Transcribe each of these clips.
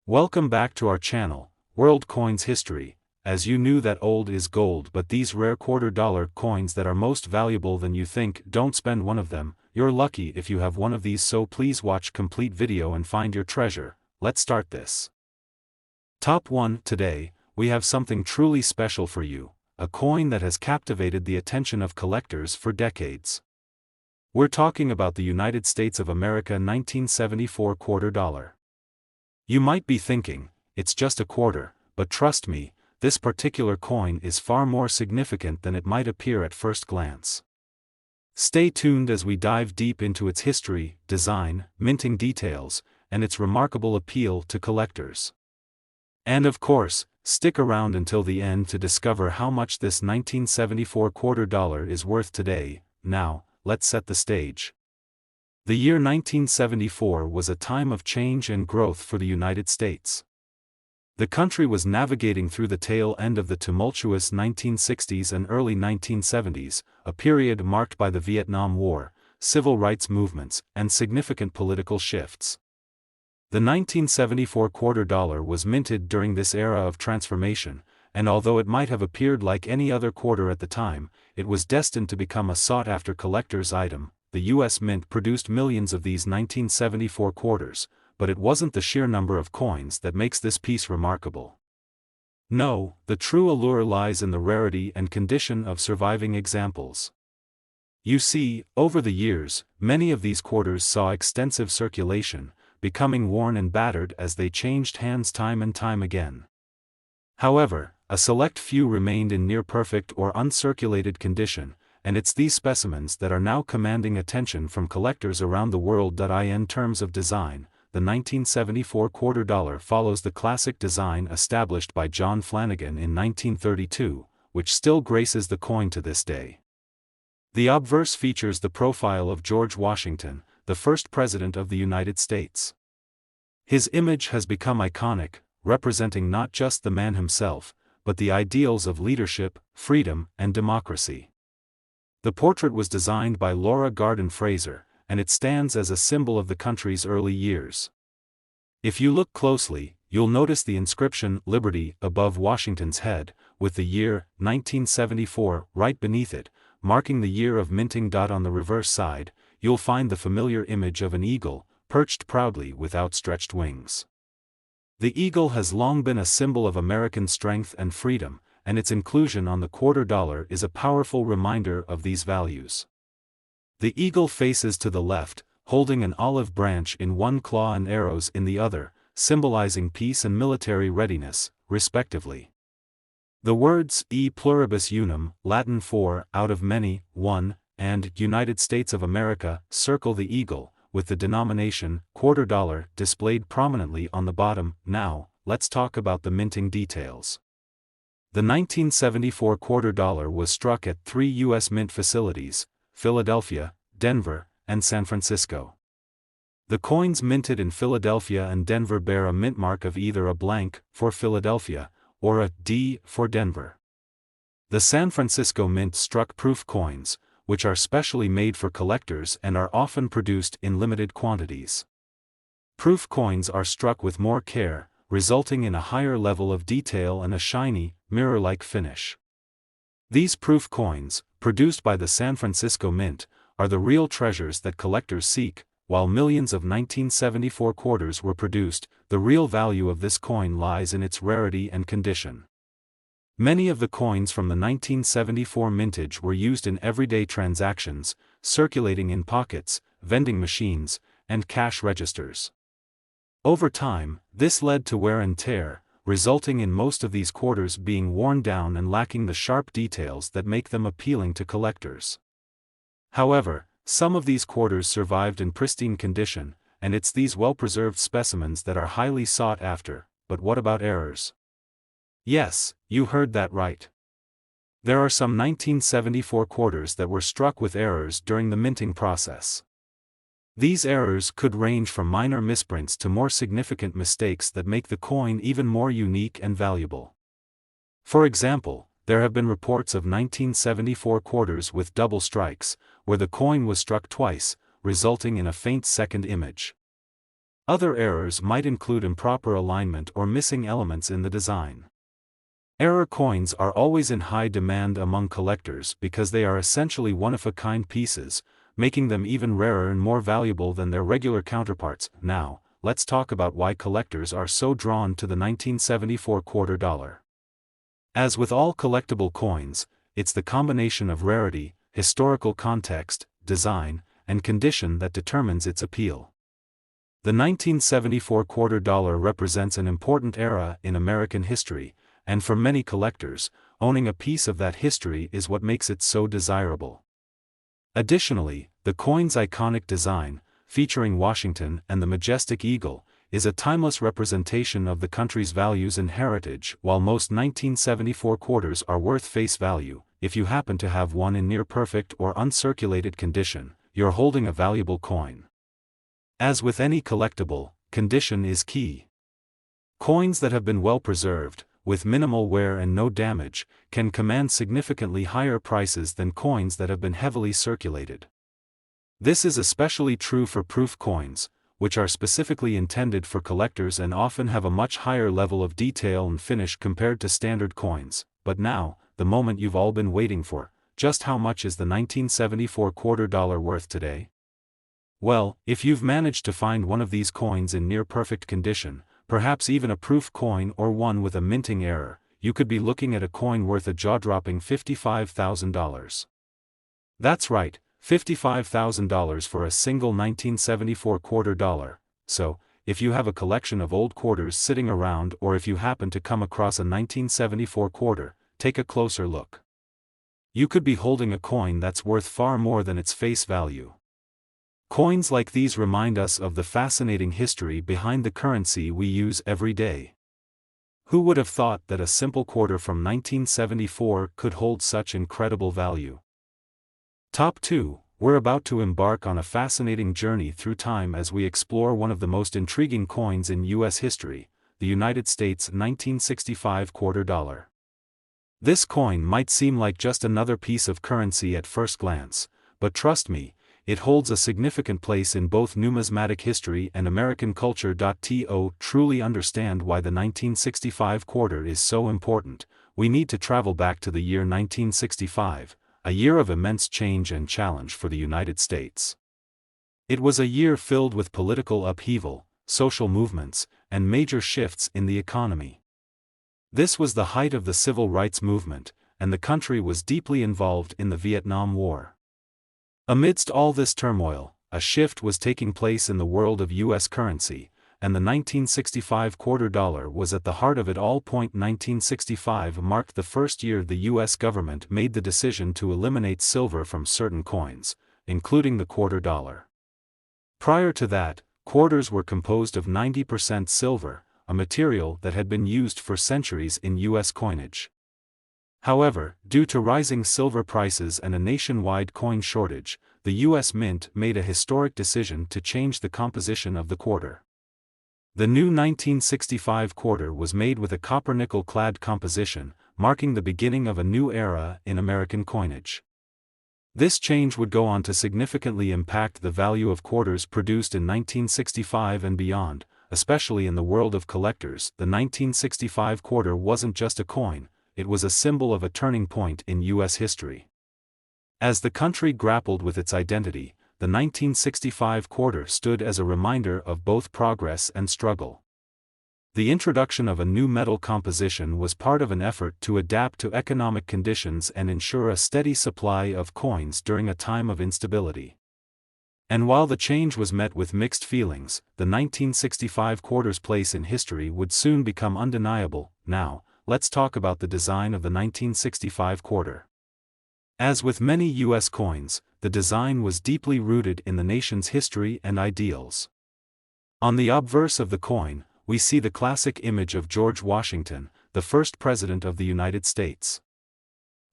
Welcome back to our channel, World Coins History. As you knew that old is gold, but these rare $quarter coins that are most valuable than you think, don't spend one of them. You're lucky if you have one of these, so please watch complete video and find your treasure. Let's start this. Top 1. Today, we have something truly special for you, a coin that has captivated the attention of collectors for decades. We're talking about the United States of America 1974 $quarter. You might be thinking, it's just a quarter, but trust me, this particular coin is far more significant than it might appear at first glance. Stay tuned as we dive deep into its history, design, minting details, and its remarkable appeal to collectors. And of course, stick around until the end to discover how much this 1974 $quarter is worth today. Now, let's set the stage. The year 1974 was a time of change and growth for the United States. The country was navigating through the tail end of the tumultuous 1960s and early 1970s, a period marked by the Vietnam War, civil rights movements, and significant political shifts. The 1974 $quarter was minted during this era of transformation, and although it might have appeared like any other quarter at the time, it was destined to become a sought-after collector's item. The U.S. Mint produced millions of these 1974 quarters, but it wasn't the sheer number of coins that makes this piece remarkable. No, the true allure lies in the rarity and condition of surviving examples. You see, over the years, many of these quarters saw extensive circulation, becoming worn and battered as they changed hands time and time again. However, a select few remained in near-perfect or uncirculated condition, and it's these specimens that are now commanding attention from collectors around the world. In terms of design, the 1974 $quarter follows the classic design established by John Flanagan in 1932, which still graces the coin to this day. The obverse features the profile of George Washington, the first President of the United States. His image has become iconic, representing not just the man himself, but the ideals of leadership, freedom, and democracy. The portrait was designed by Laura Garden Fraser, and it stands as a symbol of the country's early years. If you look closely, you'll notice the inscription "Liberty" above Washington's head, with the year 1974 right beneath it, marking the year of minting. On the reverse side, you'll find the familiar image of an eagle, perched proudly with outstretched wings. The eagle has long been a symbol of American strength and freedom, and its inclusion on the $quarter is a powerful reminder of these values. The eagle faces to the left, holding an olive branch in one claw and arrows in the other, symbolizing peace and military readiness, respectively. The words "E pluribus unum," Latin for "out of many, one," and "United States of America" circle the eagle, with the denomination $quarter displayed prominently on the bottom. Now, let's talk about the minting details. The 1974 $quarter was struck at 3 U.S. mint facilities: Philadelphia, Denver, and San Francisco. The coins minted in Philadelphia and Denver bear a mint mark of either a blank for Philadelphia or a D for Denver. The San Francisco Mint struck proof coins, which are specially made for collectors and are often produced in limited quantities. Proof coins are struck with more care, resulting in a higher level of detail and a shiny, mirror-like finish. These proof coins, produced by the San Francisco Mint, are the real treasures that collectors seek. While millions of 1974 quarters were produced, the real value of this coin lies in its rarity and condition. Many of the coins from the 1974 mintage were used in everyday transactions, circulating in pockets, vending machines, and cash registers. Over time, this led to wear and tear, resulting in most of these quarters being worn down and lacking the sharp details that make them appealing to collectors. However, some of these quarters survived in pristine condition, and it's these well-preserved specimens that are highly sought after. But what about errors? Yes, you heard that right. There are some 1974 quarters that were struck with errors during the minting process. These errors could range from minor misprints to more significant mistakes that make the coin even more unique and valuable. For example, there have been reports of 1974 quarters with double strikes, where the coin was struck twice, resulting in a faint second image. Other errors might include improper alignment or missing elements in the design. Error coins are always in high demand among collectors because they are essentially one-of-a-kind pieces, making them even rarer and more valuable than their regular counterparts. Now, let's talk about why collectors are so drawn to the 1974 quarter dollar. As with all collectible coins, it's the combination of rarity, historical context, design, and condition that determines its appeal. The 1974 quarter dollar represents an important era in American history, and for many collectors, owning a piece of that history is what makes it so desirable. Additionally, the coin's iconic design, featuring Washington and the majestic eagle, is a timeless representation of the country's values and heritage. While most 1974 quarters are worth face value, if you happen to have one in near-perfect or uncirculated condition, you're holding a valuable coin. As with any collectible, condition is key. Coins that have been well preserved, with minimal wear and no damage, can command significantly higher prices than coins that have been heavily circulated. This is especially true for proof coins, which are specifically intended for collectors and often have a much higher level of detail and finish compared to standard coins. But now, the moment you've all been waiting for: just how much is the 1974 quarter dollar worth today? Well, if you've managed to find one of these coins in near-perfect condition, perhaps even a proof coin or one with a minting error, you could be looking at a coin worth a jaw-dropping $55,000. That's right, $55,000 for a single 1974 quarter dollar. So, if you have a collection of old quarters sitting around, or if you happen to come across a 1974 quarter, take a closer look. You could be holding a coin that's worth far more than its face value. Coins like these remind us of the fascinating history behind the currency we use every day. Who would have thought that a simple quarter from 1974 could hold such incredible value? Top 2. We're about to embark on a fascinating journey through time as we explore one of the most intriguing coins in U.S. history, the United States 1965 quarter dollar. This coin might seem like just another piece of currency at first glance, but trust me, it holds a significant place in both numismatic history and American culture. To truly understand why the 1965 quarter is so important, we need to travel back to the year 1965, a year of immense change and challenge for the United States. It was a year filled with political upheaval, social movements, and major shifts in the economy. This was the height of the civil rights movement, and the country was deeply involved in the Vietnam War. Amidst all this turmoil, a shift was taking place in the world of U.S. currency, and the 1965 quarter dollar was at the heart of it all. 1965 marked the first year the U.S. government made the decision to eliminate silver from certain coins, including the quarter dollar. Prior to that, quarters were composed of 90% silver, a material that had been used for centuries in U.S. coinage. However, due to rising silver prices and a nationwide coin shortage, the U.S. Mint made a historic decision to change the composition of the quarter. The new 1965 quarter was made with a copper-nickel clad composition, marking the beginning of a new era in American coinage. This change would go on to significantly impact the value of quarters produced in 1965 and beyond, especially in the world of collectors. The 1965 quarter wasn't just a coin, it was a symbol of a turning point in U.S. history. As the country grappled with its identity, the 1965 quarter stood as a reminder of both progress and struggle. The introduction of a new metal composition was part of an effort to adapt to economic conditions and ensure a steady supply of coins during a time of instability. And while the change was met with mixed feelings, the 1965 quarter's place in history would soon become undeniable. Now, let's talk about the design of the 1965 quarter. As with many U.S. coins, the design was deeply rooted in the nation's history and ideals. On the obverse of the coin, we see the classic image of George Washington, the first President of the United States.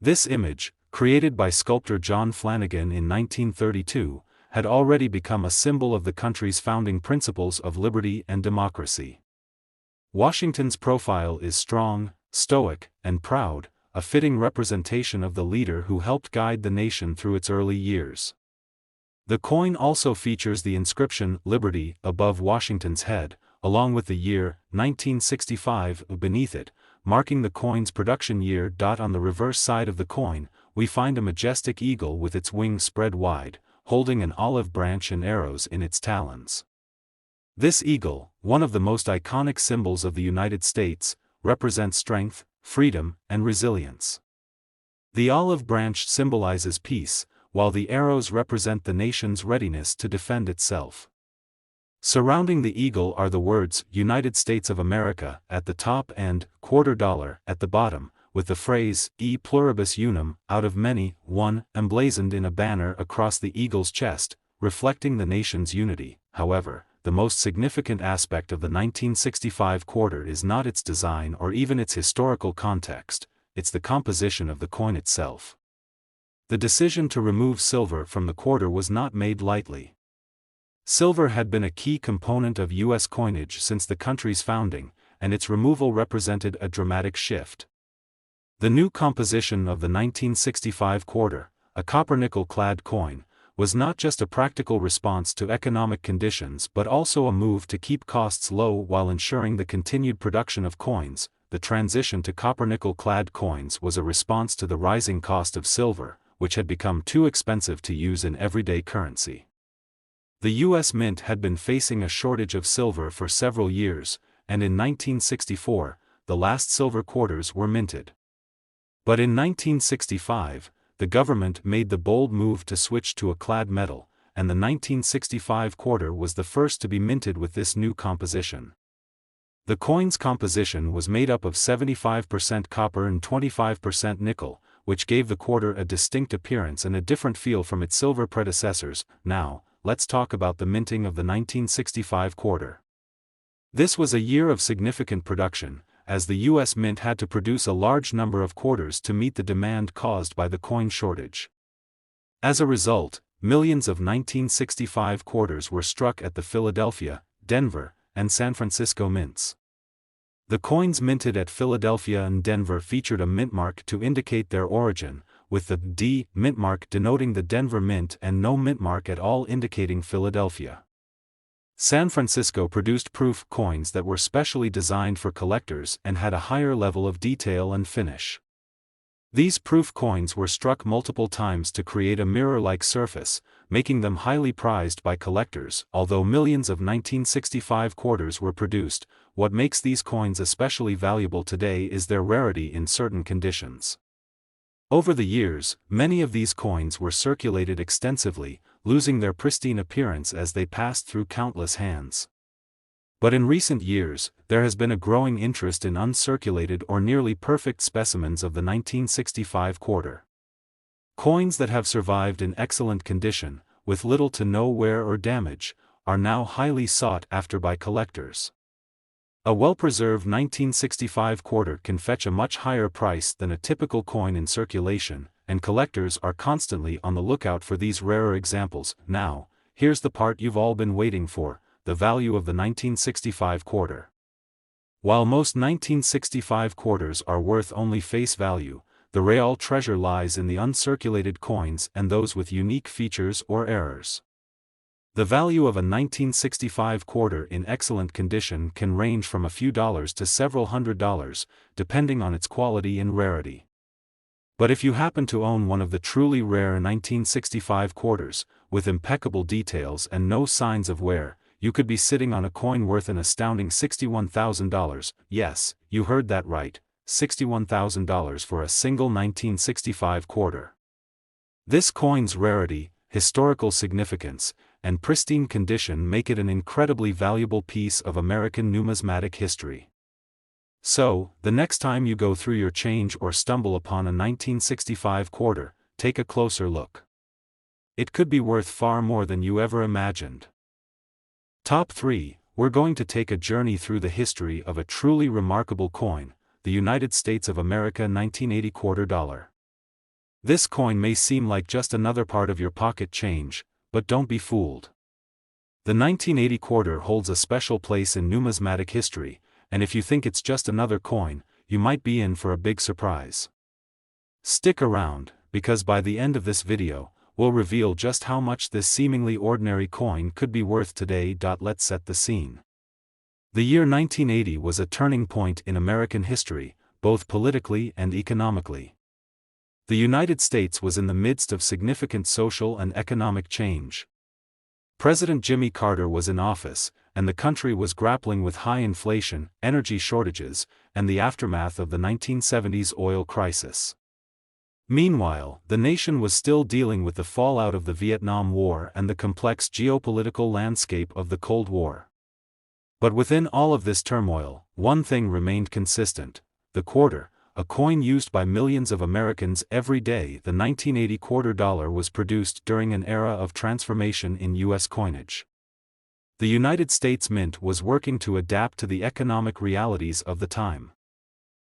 This image, created by sculptor John Flanagan in 1932, had already become a symbol of the country's founding principles of liberty and democracy. Washington's profile is strong, stoic, and proud, a fitting representation of the leader who helped guide the nation through its early years. The coin also features the inscription "Liberty" above Washington's head, along with the year 1965 beneath it, marking the coin's production year. On the reverse side of the coin, we find a majestic eagle with its wings spread wide, holding an olive branch and arrows in its talons. This eagle, one of the most iconic symbols of the United States, represents strength, freedom, and resilience. The olive branch symbolizes peace, while the arrows represent the nation's readiness to defend itself. Surrounding the eagle are the words "United States of America" at the top and "$quarter" at the bottom, with the phrase "E pluribus unum, out of many, one," emblazoned in a banner across the eagle's chest, reflecting the nation's unity. However, the most significant aspect of the 1965 quarter is not its design or even its historical context, it's the composition of the coin itself. The decision to remove silver from the quarter was not made lightly. Silver had been a key component of U.S. coinage since the country's founding, and its removal represented a dramatic shift. The new composition of the 1965 quarter, a copper-nickel-clad coin, was not just a practical response to economic conditions but also a move to keep costs low while ensuring the continued production of coins. The transition to copper-nickel-clad coins was a response to the rising cost of silver, which had become too expensive to use in everyday currency. The U.S. Mint had been facing a shortage of silver for several years, and in 1964, the last silver quarters were minted. But in 1965, the government made the bold move to switch to a clad metal, and the 1965 quarter was the first to be minted with this new composition. The coin's composition was made up of 75% copper and 25% nickel, which gave the quarter a distinct appearance and a different feel from its silver predecessors. Now, let's talk about the minting of the 1965 quarter. This was a year of significant production, as the U.S. Mint had to produce a large number of quarters to meet the demand caused by the coin shortage. As a result, millions of 1965 quarters were struck at the Philadelphia, Denver, and San Francisco mints. The coins minted at Philadelphia and Denver featured a mint mark to indicate their origin, with the D mint mark denoting the Denver Mint and no mint mark at all indicating Philadelphia. San Francisco produced proof coins that were specially designed for collectors and had a higher level of detail and finish. These proof coins were struck multiple times to create a mirror-like surface, making them highly prized by collectors. Although millions of 1965 quarters were produced, what makes these coins especially valuable today is their rarity in certain conditions. Over the years, many of these coins were circulated extensively, losing their pristine appearance as they passed through countless hands. But in recent years, there has been a growing interest in uncirculated or nearly perfect specimens of the 1965 quarter. Coins that have survived in excellent condition, with little to no wear or damage, are now highly sought after by collectors. A well-preserved 1965 quarter can fetch a much higher price than a typical coin in circulation, and collectors are constantly on the lookout for these rarer examples. Now, here's the part you've all been waiting for: the value of the 1965 quarter. While most 1965 quarters are worth only face value, the real treasure lies in the uncirculated coins and those with unique features or errors. The value of a 1965 quarter in excellent condition can range from a few dollars to several $100s, depending on its quality and rarity. But if you happen to own one of the truly rare 1965 quarters, with impeccable details and no signs of wear, you could be sitting on a coin worth an astounding $61,000. Yes, you heard that right, $61,000 for a single 1965 quarter. This coin's rarity, historical significance, and pristine condition make it an incredibly valuable piece of American numismatic history. So, the next time you go through your change or stumble upon a 1965 quarter, take a closer look. It could be worth far more than you ever imagined. Top 3, we're going to take a journey through the history of a truly remarkable coin, the United States of America 1980 quarter dollar. This coin may seem like just another part of your pocket change, but don't be fooled. The 1980 quarter holds a special place in numismatic history, and if you think it's just another coin, you might be in for a big surprise. Stick around, because by the end of this video, will reveal just how much this seemingly ordinary coin could be worth today. Let's set the scene. The year 1980 was a turning point in American history, both politically and economically. The United States was in the midst of significant social and economic change. President Jimmy Carter was in office, and the country was grappling with high inflation, energy shortages, and the aftermath of the 1970s oil crisis. Meanwhile, the nation was still dealing with the fallout of the Vietnam War and the complex geopolitical landscape of the Cold War. But within all of this turmoil, one thing remained consistent: the quarter, a coin used by millions of Americans every day. The 1980 quarter dollar was produced during an era of transformation in U.S. coinage. The United States Mint was working to adapt to the economic realities of the time.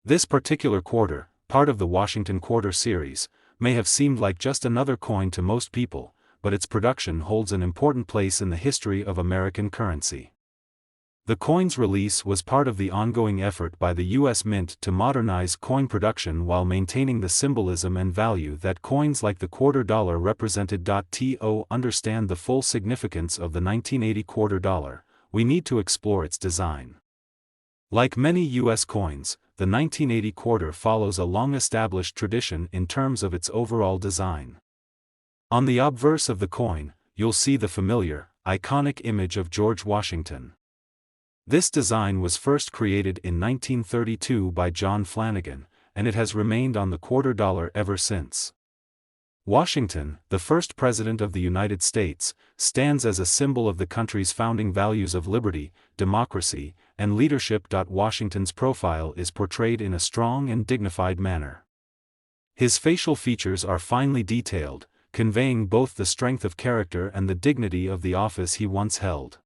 This particular quarter, part of the Washington Quarter series, may have seemed like just another coin to most people, but its production holds an important place in the history of American currency. The coin's release was part of the ongoing effort by the U.S. Mint to modernize coin production while maintaining the symbolism and value that coins like the quarter dollar represented. To understand the full significance of the 1980 quarter dollar, we need to explore its design. Like many U.S. coins, the 1980 quarter follows a long-established tradition in terms of its overall design. On the obverse of the coin, you'll see the familiar, iconic image of George Washington. This design was first created in 1932 by John Flanagan, and it has remained on the quarter dollar ever since. Washington, the first president of the United States, stands as a symbol of the country's founding values of liberty, democracy, and leadership. Washington's profile is portrayed in a strong and dignified manner. His facial features are finely detailed, conveying both the strength of character and the dignity of the office he once held.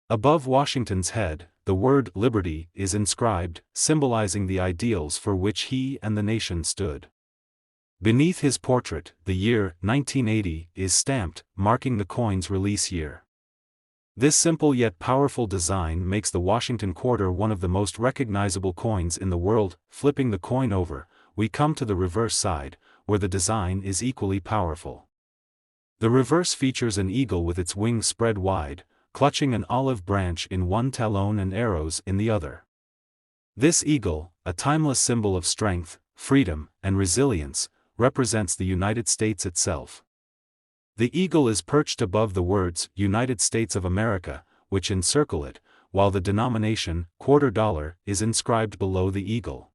Above Washington's head, the word "liberty" is inscribed, symbolizing the ideals for which he and the nation stood. Beneath his portrait, the year 1980 is stamped, marking the coin's release year. This simple yet powerful design makes the Washington quarter one of the most recognizable coins in the world. Flipping the coin over, we come to the reverse side, where the design is equally powerful. The reverse features an eagle with its wings spread wide, clutching an olive branch in one talon and arrows in the other. This eagle, a timeless symbol of strength, freedom, and resilience, represents the United States itself. The eagle is perched above the words "United States of America," which encircle it, while the denomination, quarter dollar, is inscribed below the eagle.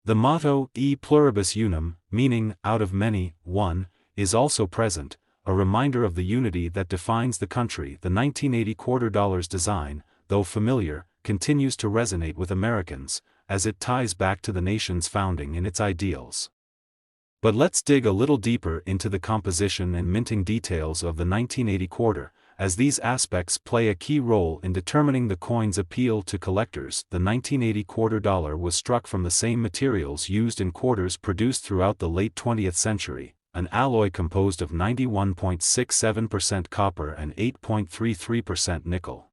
The motto, E pluribus unum, meaning, out of many, one, is also present, a reminder of the unity that defines the country. The 1980 quarter dollar's design, though familiar, continues to resonate with Americans, as it ties back to the nation's founding and its ideals. But let's dig a little deeper into the composition and minting details of the 1980 quarter, as these aspects play a key role in determining the coin's appeal to collectors. The 1980 quarter dollar was struck from the same materials used in quarters produced throughout the late 20th century, an alloy composed of 91.67% copper and 8.33% nickel.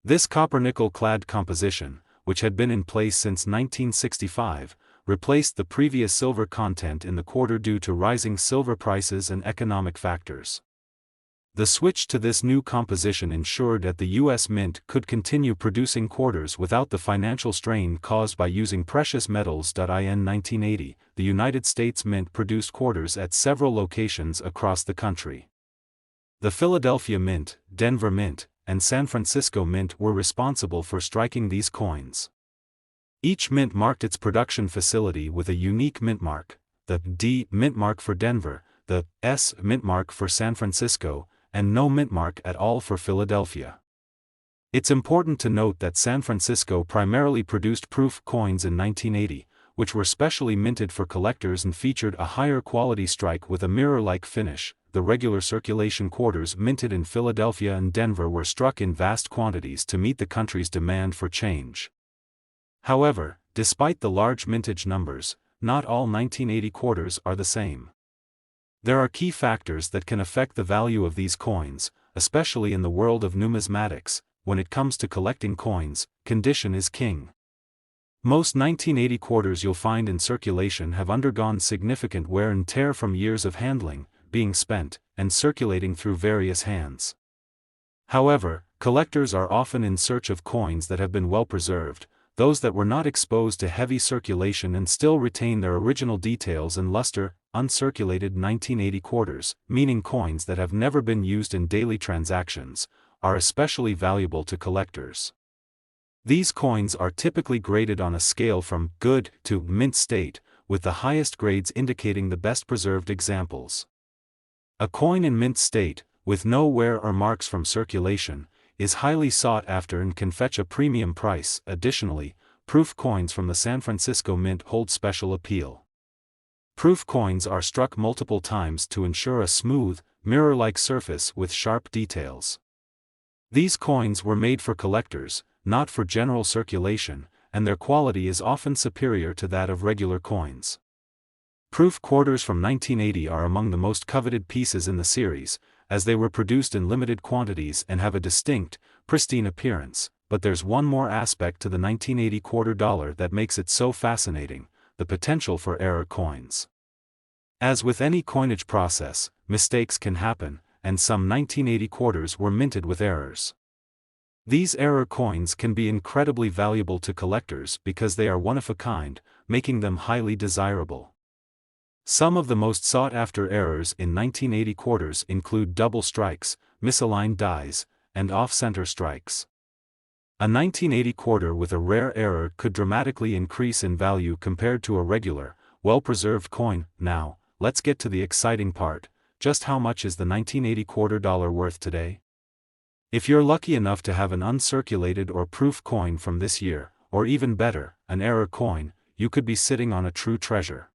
This copper-nickel clad composition, which had been in place since 1965, replaced the previous silver content in the quarter due to rising silver prices and economic factors. The switch to this new composition ensured that the U.S. Mint could continue producing quarters without the financial strain caused by using precious metals. In 1980, the United States Mint produced quarters at several locations across the country. The Philadelphia Mint, Denver Mint, and San Francisco Mint were responsible for striking these coins. Each mint marked its production facility with a unique mint mark: the D mint mark for Denver, the S mint mark for San Francisco, and no mint mark at all for Philadelphia. It's important to note that San Francisco primarily produced proof coins in 1980, which were specially minted for collectors and featured a higher quality strike with a mirror-like finish. The regular circulation quarters minted in Philadelphia and Denver were struck in vast quantities to meet the country's demand for change. However, despite the large mintage numbers, not all 1980 quarters are the same. There are key factors that can affect the value of these coins, especially in the world of numismatics. When it comes to collecting coins, condition is king. Most 1980 quarters you'll find in circulation have undergone significant wear and tear from years of handling, being spent, and circulating through various hands. However, collectors are often in search of coins that have been well preserved, those that were not exposed to heavy circulation and still retain their original details and luster. Uncirculated 1980 quarters, meaning coins that have never been used in daily transactions, are especially valuable to collectors. These coins are typically graded on a scale from good to mint state, with the highest grades indicating the best preserved examples. A coin in mint state, with no wear or marks from circulation, is highly sought after and can fetch a premium price. Additionally, proof coins from the San Francisco Mint hold special appeal. Proof coins are struck multiple times to ensure a smooth, mirror-like surface with sharp details. These coins were made for collectors, not for general circulation, and their quality is often superior to that of regular coins. Proof quarters from 1980 are among the most coveted pieces in the series, as they were produced in limited quantities and have a distinct, pristine appearance. But there's one more aspect to the 1980 quarter dollar that makes it so fascinating: the potential for error coins. As with any coinage process, mistakes can happen, and some 1980 quarters were minted with errors. These error coins can be incredibly valuable to collectors because they are one of a kind, making them highly desirable. Some of the most sought-after errors in 1980 quarters include double strikes, misaligned dies, and off-center strikes. A 1980 quarter with a rare error could dramatically increase in value compared to a regular, well-preserved coin. Now, let's get to the exciting part: just how much is the 1980 quarter dollar worth today? If you're lucky enough to have an uncirculated or proof coin from this year, or even better, an error coin, you could be sitting on a true treasure.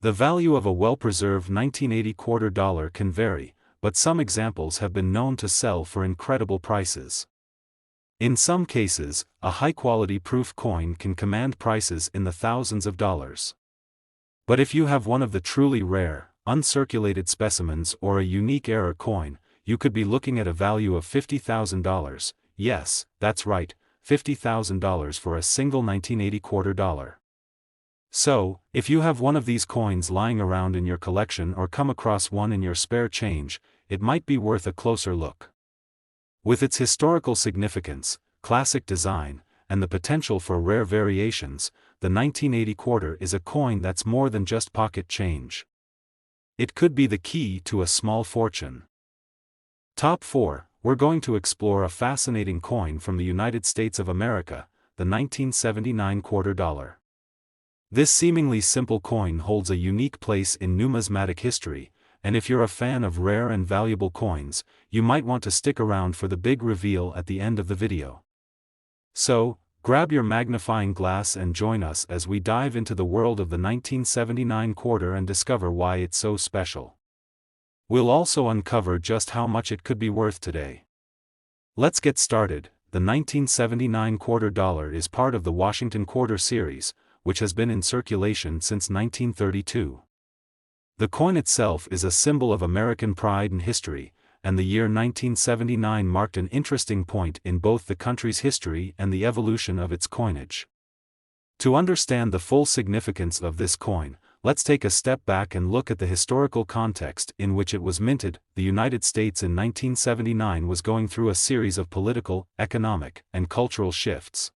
The value of a well-preserved 1980 quarter dollar can vary, but some examples have been known to sell for incredible prices. In some cases, a high-quality proof coin can command prices in the thousands of dollars. But if you have one of the truly rare, uncirculated specimens or a unique error coin, you could be looking at a value of $50,000. Yes, that's right, $50,000 for a single 1980 quarter dollar. So, if you have one of these coins lying around in your collection or come across one in your spare change, it might be worth a closer look. With its historical significance, classic design, and the potential for rare variations, the 1980 quarter is a coin that's more than just pocket change. It could be the key to a small fortune. Top 4, we're going to explore a fascinating coin from the United States of America, the 1979 quarter dollar. This seemingly simple coin holds a unique place in numismatic history, and if you're a fan of rare and valuable coins, you might want to stick around for the big reveal at the end of the video. So, grab your magnifying glass and join us as we dive into the world of the 1979 quarter and discover why it's so special. We'll also uncover just how much it could be worth today. Let's get started. The 1979 quarter dollar is part of the Washington Quarter series, which has been in circulation since 1932. The coin itself is a symbol of American pride and history, and the year 1979 marked an interesting point in both the country's history and the evolution of its coinage. To understand the full significance of this coin, let's take a step back and look at the historical context in which it was minted. The United States in 1979 was going through a series of political, economic, and cultural shifts.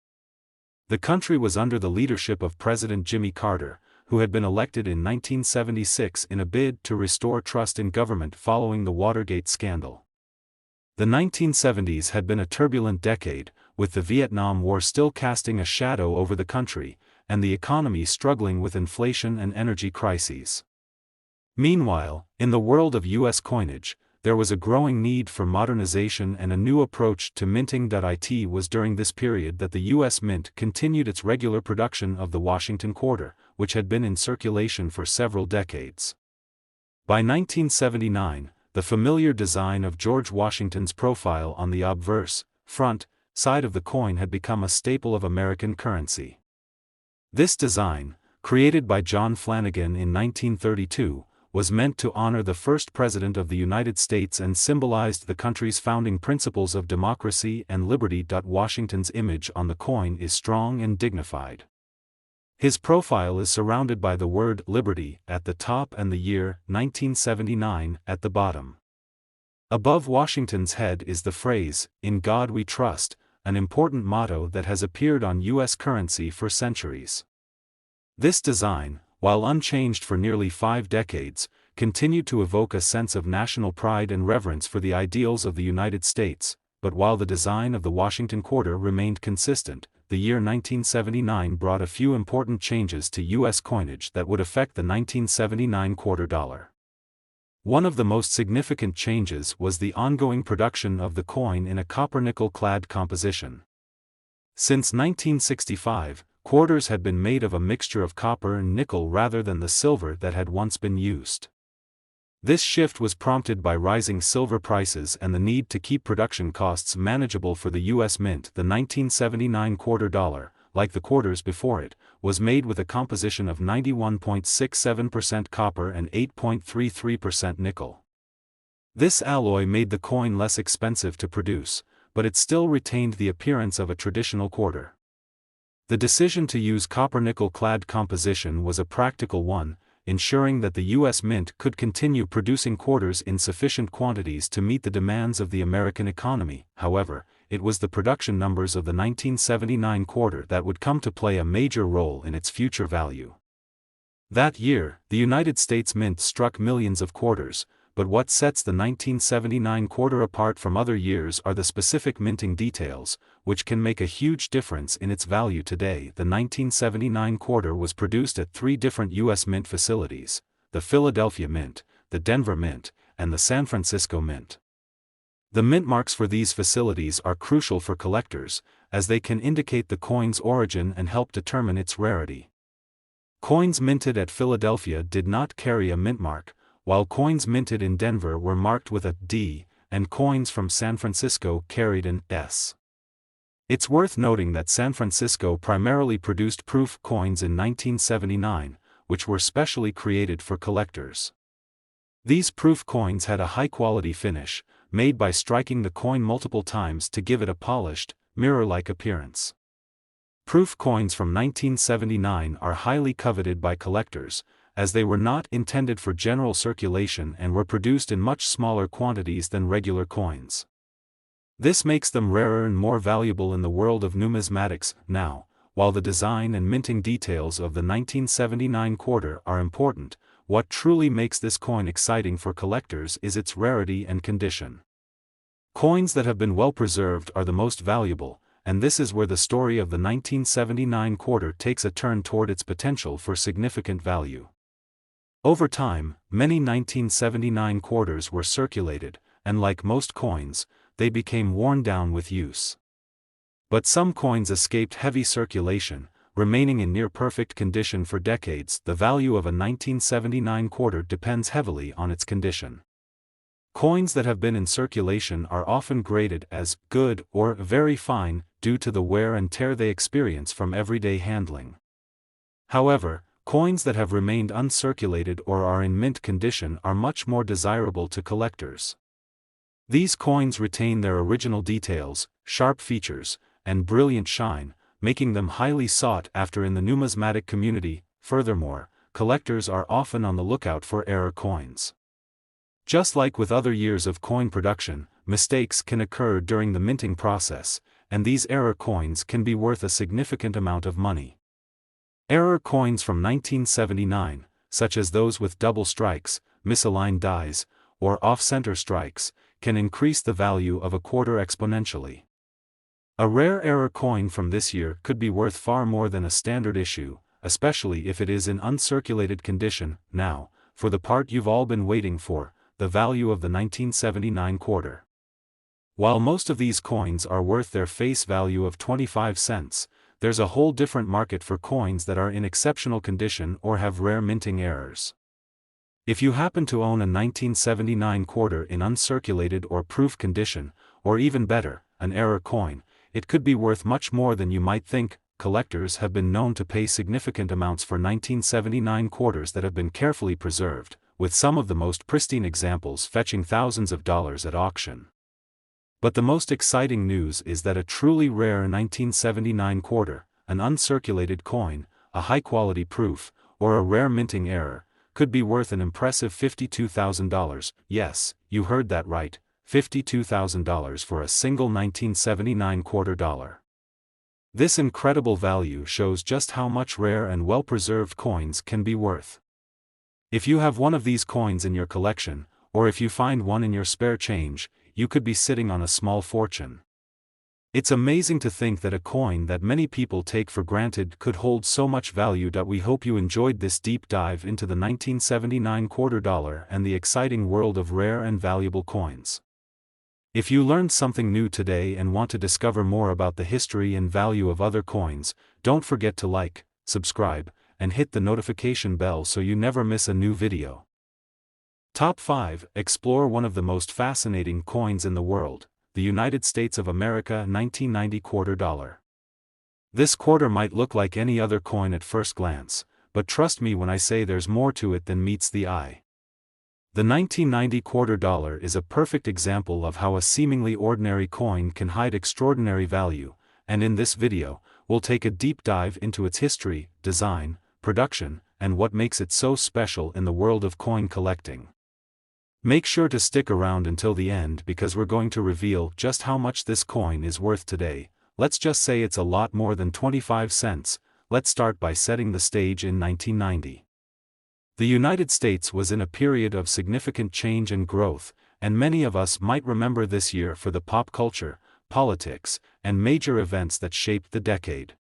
The country was under the leadership of President Jimmy Carter, who had been elected in 1976 in a bid to restore trust in government following the Watergate scandal. The 1970s had been a turbulent decade, with the Vietnam War still casting a shadow over the country, and the economy struggling with inflation and energy crises. Meanwhile, in the world of U.S. coinage, there was a growing need for modernization and a new approach to minting. It was during this period that the U.S. Mint continued its regular production of the Washington Quarter, which had been in circulation for several decades. By 1979, the familiar design of George Washington's profile on the obverse, front, side of the coin had become a staple of American currency. This design, created by John Flanagan in 1932, was meant to honor the first president of the United States and symbolized the country's founding principles of democracy and liberty. Washington's image on the coin is strong and dignified. His profile is surrounded by the word Liberty at the top and the year 1979 at the bottom. Above Washington's head is the phrase, "In God We Trust," an important motto that has appeared on U.S. currency for centuries. This design, while unchanged for nearly 5 decades, continued to evoke a sense of national pride and reverence for the ideals of the United States, but while the design of the Washington quarter remained consistent, the year 1979 brought a few important changes to U.S. coinage that would affect the 1979 quarter dollar. One of the most significant changes was the ongoing production of the coin in a copper-nickel-clad composition. Since 1965, quarters had been made of a mixture of copper and nickel rather than the silver that had once been used. This shift was prompted by rising silver prices and the need to keep production costs manageable for the U.S. Mint. The 1979 quarter dollar, like the quarters before it, was made with a composition of 91.67% copper and 8.33% nickel. This alloy made the coin less expensive to produce, but it still retained the appearance of a traditional quarter. The decision to use copper-nickel-clad composition was a practical one, ensuring that the U.S. Mint could continue producing quarters in sufficient quantities to meet the demands of the American economy. However, it was the production numbers of the 1979 quarter that would come to play a major role in its future value. That year, the United States Mint struck millions of quarters, but what sets the 1979 quarter apart from other years are the specific minting details, which can make a huge difference in its value today. The 1979 quarter was produced at 3 different U.S. Mint facilities: the Philadelphia Mint, the Denver Mint, and the San Francisco Mint. The mint marks for these facilities are crucial for collectors, as they can indicate the coin's origin and help determine its rarity. Coins minted at Philadelphia did not carry a mint mark, while coins minted in Denver were marked with a D, and coins from San Francisco carried an S. It's worth noting that San Francisco primarily produced proof coins in 1979, which were specially created for collectors. These proof coins had a high-quality finish, made by striking the coin multiple times to give it a polished, mirror-like appearance. Proof coins from 1979 are highly coveted by collectors, as they were not intended for general circulation and were produced in much smaller quantities than regular coins. This makes them rarer and more valuable in the world of numismatics. Now, while the design and minting details of the 1979 quarter are important, what truly makes this coin exciting for collectors is its rarity and condition. Coins that have been well preserved are the most valuable, and this is where the story of the 1979 quarter takes a turn toward its potential for significant value. Over time, many 1979 quarters were circulated, and like most coins, they became worn down with use. But some coins escaped heavy circulation, remaining in near-perfect condition for decades. The value of a 1979 quarter depends heavily on its condition. Coins that have been in circulation are often graded as good or very fine due to the wear and tear they experience from everyday handling. However, coins that have remained uncirculated or are in mint condition are much more desirable to collectors. These coins retain their original details, sharp features, and brilliant shine, making them highly sought after in the numismatic community. Furthermore, collectors are often on the lookout for error coins. Just like with other years of coin production, mistakes can occur during the minting process, and these error coins can be worth a significant amount of money. Error coins from 1979, such as those with double strikes, misaligned dies, or off-center strikes, can increase the value of a quarter exponentially. A rare error coin from this year could be worth far more than a standard issue, especially if it is in uncirculated condition. Now, for the part you've all been waiting for, the value of the 1979 quarter. While most of these coins are worth their face value of 25 cents, there's a whole different market for coins that are in exceptional condition or have rare minting errors. If you happen to own a 1979 quarter in uncirculated or proof condition, or even better, an error coin, it could be worth much more than you might think. Collectors have been known to pay significant amounts for 1979 quarters that have been carefully preserved, with some of the most pristine examples fetching thousands of dollars at auction. But the most exciting news is that a truly rare 1979 quarter, an uncirculated coin, a high-quality proof, or a rare minting error, could be worth an impressive $52,000. Yes, you heard that right, $52,000 for a single 1979 quarter dollar. This incredible value shows just how much rare and well-preserved coins can be worth. If you have one of these coins in your collection, or if you find one in your spare change, you could be sitting on a small fortune. It's amazing to think that a coin that many people take for granted could hold so much value. We hope you enjoyed this deep dive into the 1979 quarter dollar and the exciting world of rare and valuable coins. If you learned something new today and want to discover more about the history and value of other coins, don't forget to like, subscribe, and hit the notification bell so you never miss a new video. Top 5. Explore one of the most fascinating coins in the world, the United States of America 1990 quarter dollar. This quarter might look like any other coin at first glance, but trust me when I say there's more to it than meets the eye. The 1990 quarter dollar is a perfect example of how a seemingly ordinary coin can hide extraordinary value, and in this video, we'll take a deep dive into its history, design, production, and what makes it so special in the world of coin collecting. Make sure to stick around until the end because we're going to reveal just how much this coin is worth today. Let's just say it's a lot more than 25 cents. Let's start by setting the stage in 1990. The United States was in a period of significant change and growth, and many of us might remember this year for the pop culture, politics, and major events that shaped the decade.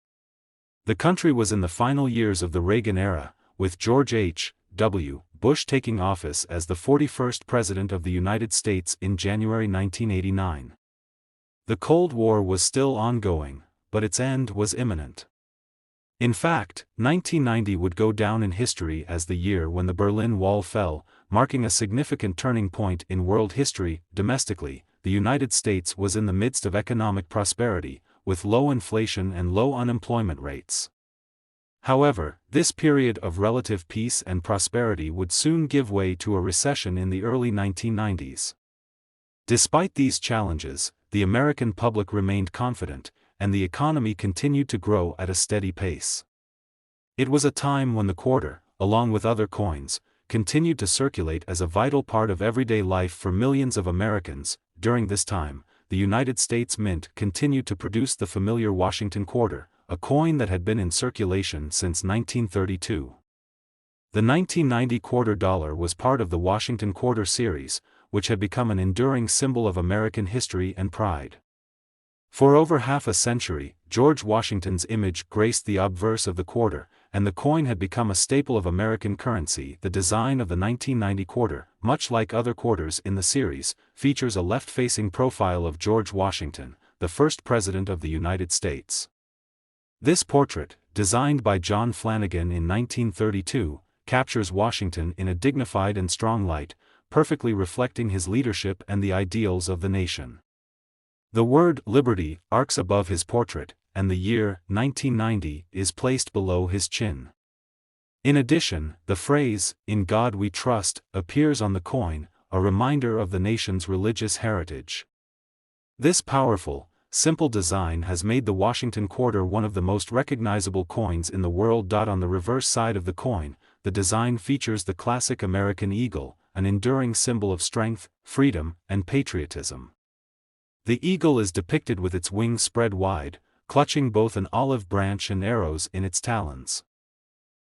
The country was in the final years of the Reagan era, with George H.W. Bush taking office as the 41st President of the United States in January 1989. The Cold War was still ongoing, but its end was imminent. In fact, 1990 would go down in history as the year when the Berlin Wall fell, marking a significant turning point in world history. Domestically, the United States was in the midst of economic prosperity, with low inflation and low unemployment rates. However, this period of relative peace and prosperity would soon give way to a recession in the early 1990s. Despite these challenges, the American public remained confident, and the economy continued to grow at a steady pace. It was a time when the quarter, along with other coins, continued to circulate as a vital part of everyday life for millions of Americans. During this time, the United States Mint continued to produce the familiar Washington quarter, a coin that had been in circulation since 1932. The 1990 quarter dollar was part of the Washington Quarter series, which had become an enduring symbol of American history and pride. For over half a century, George Washington's image graced the obverse of the quarter, and the coin had become a staple of American currency. The design of the 1990 quarter, much like other quarters in the series, features a left-facing profile of George Washington, the first President of the United States. This portrait, designed by John Flanagan in 1932, captures Washington in a dignified and strong light, perfectly reflecting his leadership and the ideals of the nation. The word "Liberty" arcs above his portrait, and the year 1990 is placed below his chin. In addition, the phrase, "In God We Trust," appears on the coin, a reminder of the nation's religious heritage. This powerful, simple design has made the Washington quarter one of the most recognizable coins in the world. On the reverse side of the coin, the design features the classic American eagle, an enduring symbol of strength, freedom, and patriotism. The eagle is depicted with its wings spread wide, clutching both an olive branch and arrows in its talons.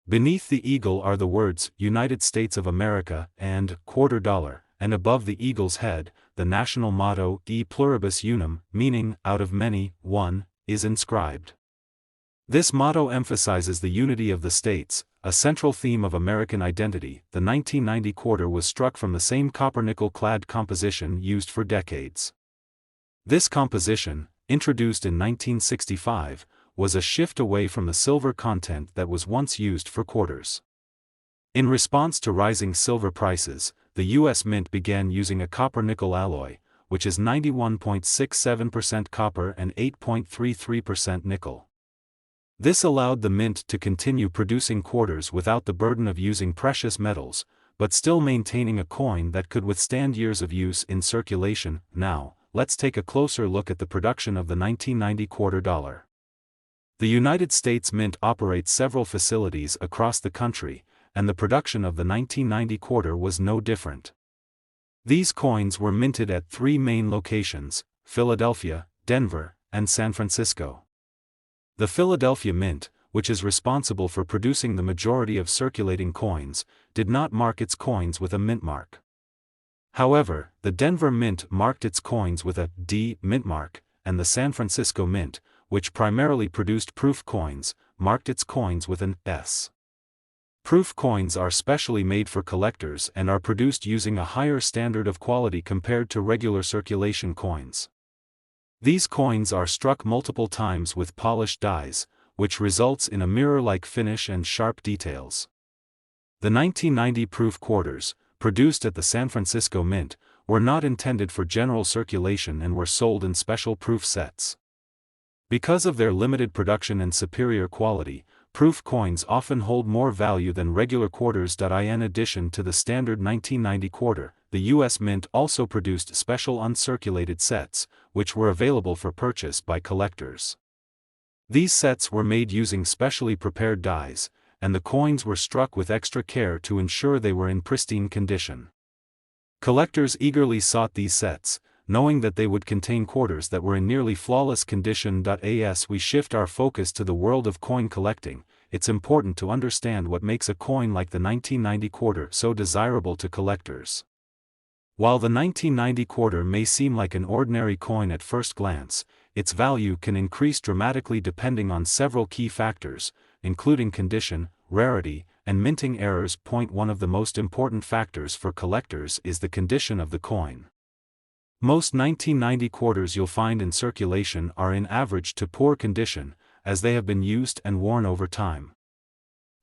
Beneath the eagle are the words "United States of America" and "quarter dollar," and above the eagle's head, the national motto "E pluribus unum," meaning "out of many, one," is inscribed. This motto emphasizes the unity of the states, a central theme of American identity. The 1990 quarter was struck from the same copper-nickel clad composition used for decades. This composition, introduced in 1965, was a shift away from the silver content that was once used for quarters. In response to rising silver prices, the U.S. Mint began using a copper-nickel alloy, which is 91.67% copper and 8.33% nickel. This allowed the Mint to continue producing quarters without the burden of using precious metals, but still maintaining a coin that could withstand years of use in circulation. Now, let's take a closer look at the production of the 1990 quarter dollar. The United States Mint operates several facilities across the country, and the production of the 1990 quarter was no different. These coins were minted at three main locations: Philadelphia, Denver, and San Francisco. The Philadelphia Mint, which is responsible for producing the majority of circulating coins, did not mark its coins with a mint mark. However, the Denver Mint marked its coins with a D mint mark, and the San Francisco Mint, which primarily produced proof coins, marked its coins with an S. Proof coins are specially made for collectors and are produced using a higher standard of quality compared to regular circulation coins. These coins are struck multiple times with polished dies, which results in a mirror-like finish and sharp details. The 1990 proof quarters, produced at the San Francisco Mint, were not intended for general circulation and were sold in special proof sets. Because of their limited production and superior quality, proof coins often hold more value than regular quarters. In addition to the standard 1990 quarter, the U.S. Mint also produced special uncirculated sets, which were available for purchase by collectors. These sets were made using specially prepared dies, and the coins were struck with extra care to ensure they were in pristine condition. Collectors eagerly sought these sets, knowing that they would contain quarters that were in nearly flawless condition. As we shift our focus to the world of coin collecting, it's important to understand what makes a coin like the 1990 quarter so desirable to collectors. While the 1990 quarter may seem like an ordinary coin at first glance, its value can increase dramatically depending on several key factors, including condition, rarity, and minting errors. One of the most important factors for collectors is the condition of the coin. Most 1990 quarters you'll find in circulation are in average to poor condition, as they have been used and worn over time.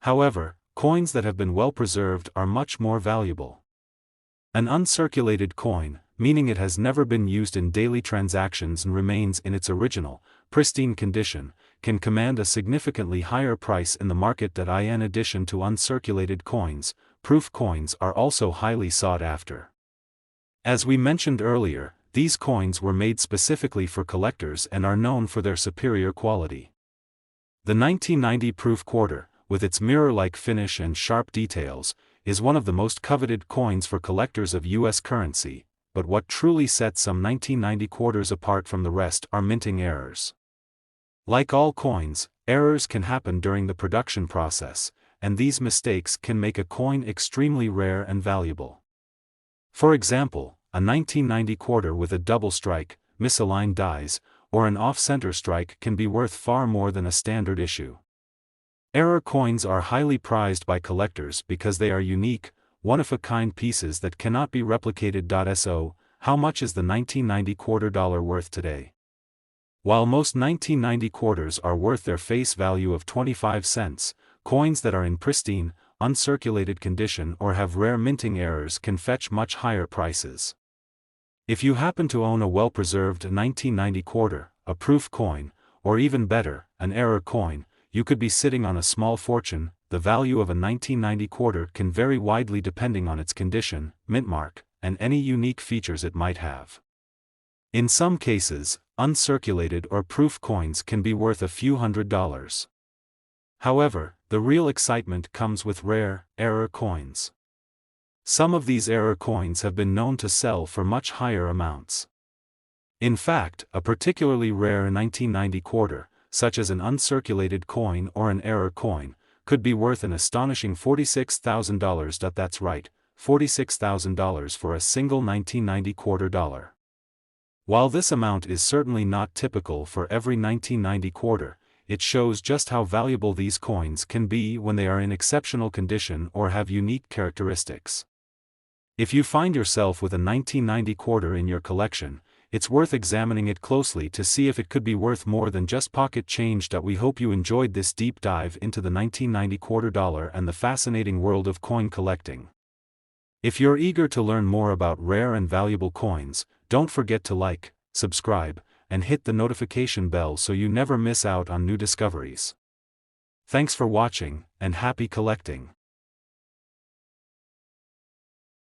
However, coins that have been well preserved are much more valuable. An uncirculated coin, meaning it has never been used in daily transactions and remains in its original, pristine condition, can command a significantly higher price in the market. In addition to uncirculated coins, proof coins are also highly sought after. As we mentioned earlier, these coins were made specifically for collectors and are known for their superior quality. The 1990 proof quarter, with its mirror-like finish and sharp details, is one of the most coveted coins for collectors of U.S. currency, but what truly sets some 1990 quarters apart from the rest are minting errors. Like all coins, errors can happen during the production process, and these mistakes can make a coin extremely rare and valuable. For example, a 1990 quarter with a double strike, misaligned dies, or an off-center strike can be worth far more than a standard issue. Error coins are highly prized by collectors because they are unique, one-of-a-kind pieces that cannot be replicated. So, how much is the 1990 quarter dollar worth today? While most 1990 quarters are worth their face value of 25 cents, coins that are in pristine, uncirculated condition or have rare minting errors can fetch much higher prices. If you happen to own a well-preserved 1990 quarter, a proof coin, or even better, an error coin, you could be sitting on a small fortune. The value of a 1990 quarter can vary widely depending on its condition, mint mark, and any unique features it might have. In some cases, uncirculated or proof coins can be worth a few $100s. However, the real excitement comes with rare, error coins. Some of these error coins have been known to sell for much higher amounts. In fact, a particularly rare 1990 quarter, such as an uncirculated coin or an error coin, could be worth an astonishing $46,000. That's right, $46,000 for a single 1990 quarter dollar. While this amount is certainly not typical for every 1990 quarter, it shows just how valuable these coins can be when they are in exceptional condition or have unique characteristics. If you find yourself with a 1990 quarter in your collection, it's worth examining it closely to see if it could be worth more than just pocket change. We hope you enjoyed this deep dive into the 1990 quarter dollar and the fascinating world of coin collecting. If you're eager to learn more about rare and valuable coins, don't forget to like, subscribe, and hit the notification bell so you never miss out on new discoveries. Thanks for watching, and happy collecting.